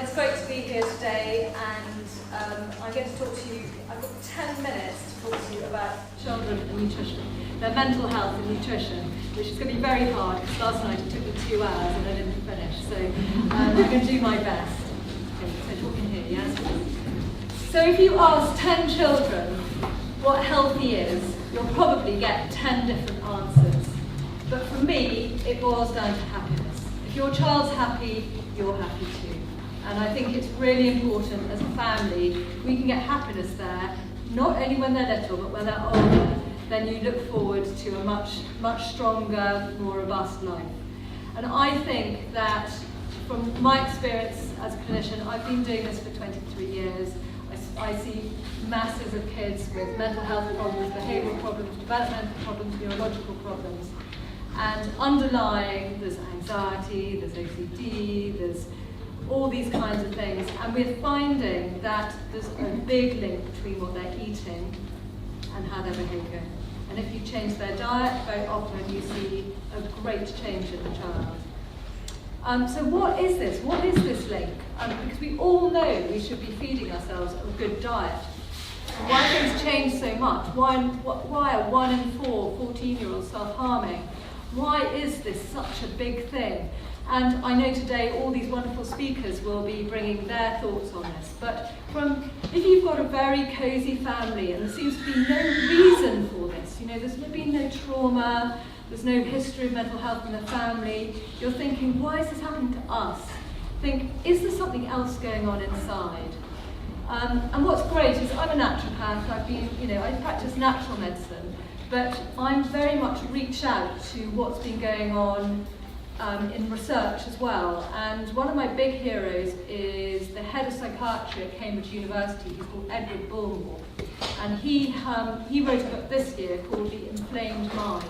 it's great to be here today, and I'm going to talk to you. I've got 10 minutes to talk to you about children and nutrition, their mental health and nutrition, which is going to be very hard because last night it took me 2 hours and I didn't finish. So I'm going to do my best. Okay, so talking here, yes? So if you ask 10 children what healthy is, you'll probably get 10 different answers. But for me, it boils down to happiness. If your child's happy, you're happy too. And I think it's really important as a family, we can get happiness there, not only when they're little, but when they're older, then you look forward to a much stronger, more robust life. And I think that from my experience as a clinician, I've been doing this for 23 years. I see masses of kids with mental health problems, behavioural problems, developmental problems, neurological problems. And underlying, there's anxiety, there's OCD, there's all these kinds of things. And we're finding that there's a big link between what they're eating and how they're behaving. And if you change their diet, very often you see a great change in the child. So what is this? What is this link? Because we all know we should be feeding ourselves a good diet. Why things change so much? Why are 1 in 4 14-year-olds self-harming? Why is this such a big thing? And I know today all these wonderful speakers will be bringing their thoughts on this. But if you've got a very cosy family and there seems to be no reason for this, there's been no trauma, there's no history of mental health in the family, you're thinking, why is this happening to us? Think, is there something else going on inside? And what's great is I'm a naturopath. I practice natural medicine, but I'm very much reach out to what's been going on in research as well. And one of my big heroes is the head of psychiatry at Cambridge University. He's called Edward Bulmore. And he wrote a book this year called The Inflamed Mind.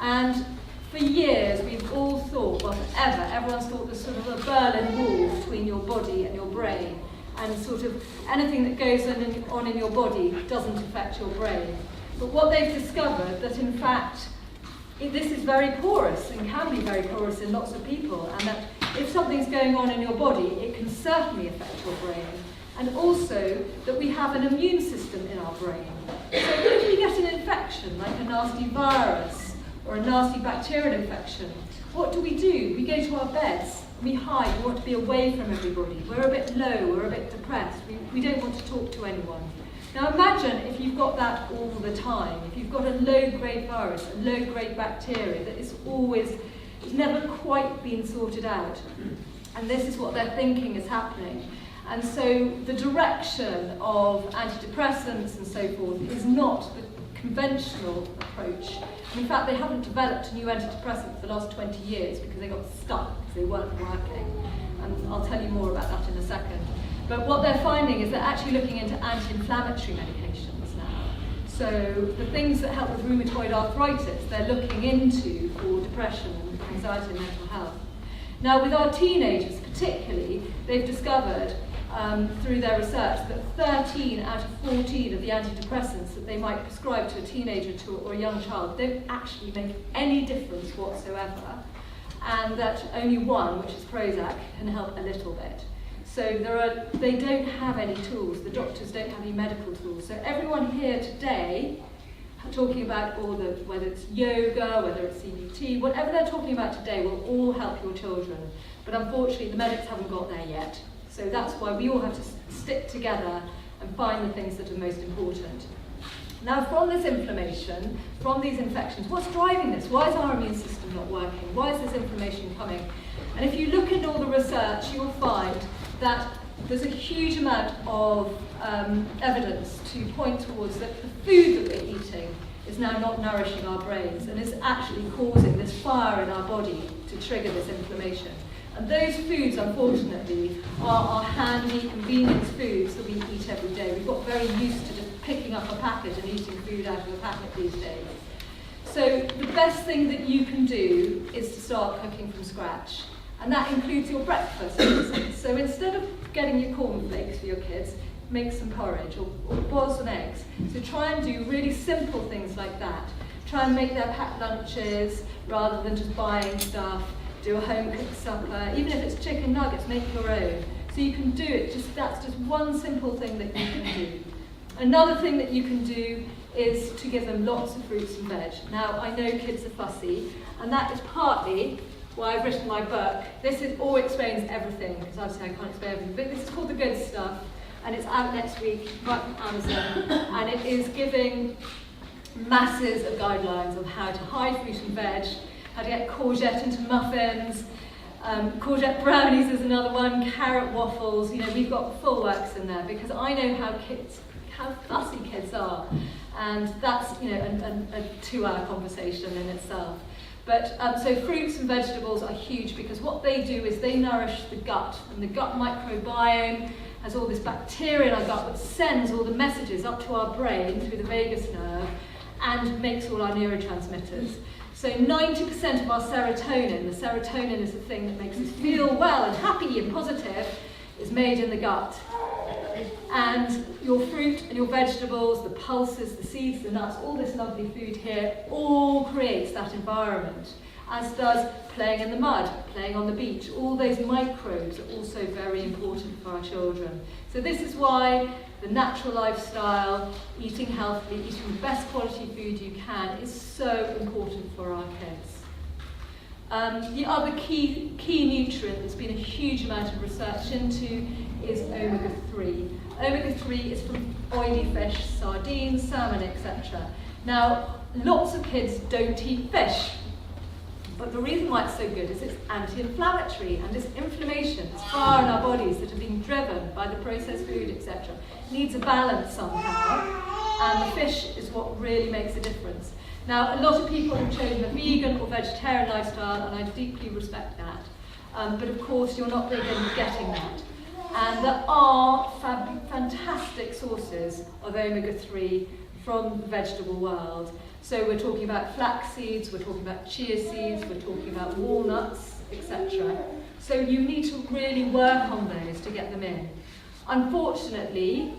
And for years we've all thought, well forever, everyone's thought there's sort of a Berlin Wall between your body and your brain. And sort of anything that goes on in your body doesn't affect your brain. But what they've discovered that in fact this is very porous and can be very porous in lots of people, and that if something's going on in your body, it can certainly affect your brain. And also that we have an immune system in our brain. So if we get an infection, like a nasty virus or a nasty bacterial infection, what do? We go to our beds, we hide, we want to be away from everybody. We're a bit low, we're a bit depressed, we don't want to talk to anyone. Now imagine if you've got that all the time, if you've got a low-grade virus, a low-grade bacteria that it's never quite been sorted out. And this is what they're thinking is happening. And so the direction of antidepressants and so forth is not the conventional approach. And in fact, they haven't developed a new antidepressant for the last 20 years because they got stuck, because they weren't working. And I'll tell you more about that in a second. But what they're finding is they're actually looking into anti-inflammatory medications now. So the things that help with rheumatoid arthritis, they're looking into for depression and anxiety and mental health. Now with our teenagers particularly, they've discovered through their research that 13 out of 14 of the antidepressants that they might prescribe to a teenager or a young child don't actually make any difference whatsoever, and that only one, which is Prozac, can help a little bit. So they don't have any tools, the doctors don't have any medical tools. So everyone here today, talking about whether it's yoga, whether it's CBT, whatever they're talking about today will all help your children. But unfortunately the medics haven't got there yet. So that's why we all have to stick together and find the things that are most important. Now from this inflammation, from these infections, what's driving this? Why is our immune system not working? Why is this inflammation coming? And if you look at all the research, you'll find that there's a huge amount of evidence to point towards that the food that we're eating is now not nourishing our brains and is actually causing this fire in our body to trigger this inflammation. And those foods, unfortunately, are our handy convenience foods that we eat every day. We've got very used to just picking up a packet and eating food out of a packet these days. So the best thing that you can do is to start cooking from scratch. And that includes your breakfast. So instead of getting your cornflakes for your kids, make some porridge or boil some eggs. So try and do really simple things like that. Try and make their packed lunches rather than just buying stuff. Do a home cooked supper. Even if it's chicken nuggets, make your own. So you can do it, that's just one simple thing that you can do. Another thing that you can do is to give them lots of fruits and veg. Now, I know kids are fussy, and that is partly why I've written my book. This all explains everything, because obviously I can't explain everything, but this is called The Good Stuff, and it's out next week, right from Amazon, and it is giving masses of guidelines on how to hide fruit and veg, how to get courgette into muffins, courgette brownies is another one, carrot waffles. You know, we've got full works in there, because I know how fussy kids are, and that's, you know, a 2-hour conversation in itself. But so fruits and vegetables are huge, because what they do is they nourish the gut, and the gut microbiome has all this bacteria in our gut that sends all the messages up to our brain through the vagus nerve and makes all our neurotransmitters. So 90% of our serotonin, the serotonin is the thing that makes us feel well and happy and positive, is made in the gut. And your fruit and your vegetables, the pulses, the seeds, the nuts, all this lovely food here, all creates that environment, as does playing in the mud, playing on the beach. All those microbes are also very important for our children. So this is why the natural lifestyle, eating healthily, eating the best quality food you can, is so important for our kids. The other key nutrient that's been a huge amount of research into is omega-3. Omega-3 is from oily fish, sardines, salmon, etc. Now, lots of kids don't eat fish, but the reason why it's so good is it's anti-inflammatory, and this inflammation that's far in our bodies that are being driven by the processed food, etc., needs a balance somehow, and the fish is what really makes a difference. Now, a lot of people have chosen a vegan or vegetarian lifestyle, and I deeply respect that. But of course, you're not really going to be getting that. And there are fantastic sources of omega-3 from the vegetable world. So we're talking about flax seeds, we're talking about chia seeds, we're talking about walnuts, etc. So you need to really work on those to get them in. Unfortunately,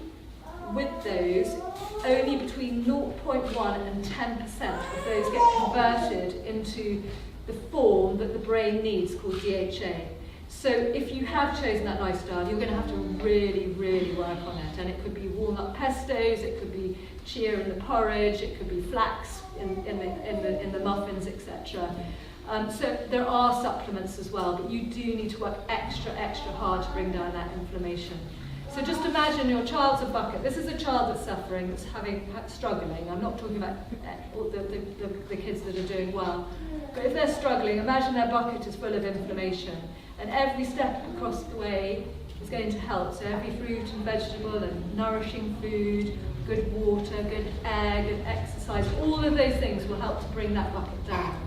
with those, only between 0.1 and 10% of those get converted into the form that the brain needs, called DHA. So if you have chosen that lifestyle, you're going to have to really, really work on it. And it could be walnut pestos, it could be chia in the porridge, it could be flax in the muffins, etc. So there are supplements as well, but you do need to work extra hard to bring down that inflammation. So just imagine your child's a bucket. This is a child that's suffering, that's struggling. I'm not talking about the kids that are doing well. But if they're struggling, imagine their bucket is full of inflammation. And every step across the way is going to help. So every fruit and vegetable and nourishing food, good water, good air, good exercise, all of those things will help to bring that bucket down.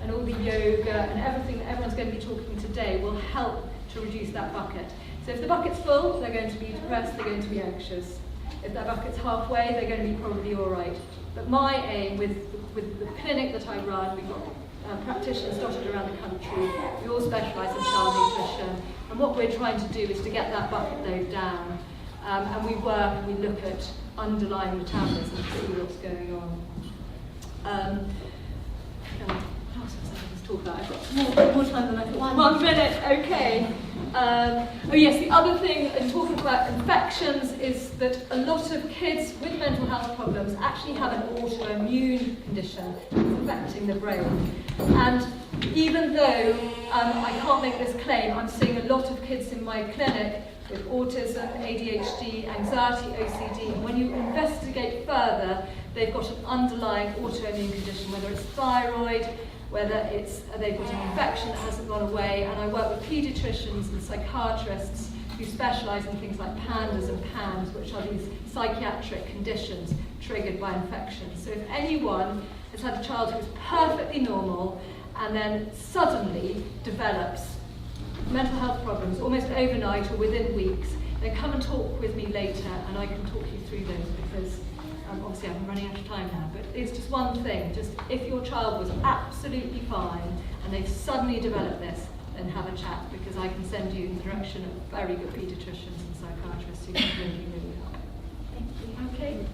And all the yoga and everything that everyone's going to be talking today will help to reduce that bucket. So if the bucket's full, they're going to be depressed, they're going to be anxious. If that bucket's halfway, they're going to be probably all right. But my aim with the clinic that I run, we've got practitioners dotted around the country. We all specialise in child nutrition, and what we're trying to do is to get that bucket load down. And we work and we look at underlying metabolism and see what's going on. What else was I going to talk about? I've got more time than I thought. 1 minute, okay. Oh yes, the other thing in talking about infections is that a lot of kids with mental health problems actually have an autoimmune condition that's affecting the brain. And even though I can't make this claim, I'm seeing a lot of kids in my clinic with autism, ADHD, anxiety, OCD, and when you investigate further, they've got an underlying autoimmune condition, whether it's thyroid, whether they've got an infection that hasn't gone away. And I work with paediatricians and psychiatrists who specialise in things like PANDAS and PANS, which are these psychiatric conditions triggered by infections. So if anyone has had a child who's perfectly normal and then suddenly develops mental health problems almost overnight or within weeks, then come and talk with me later and I can talk you through those, because obviously I'm running out of time now, but it's just one thing. Just if your child was absolutely fine and they've suddenly developed this, then have a chat, because I can send you in the direction of very good paediatricians and psychiatrists who can really help. Thank you. Okay.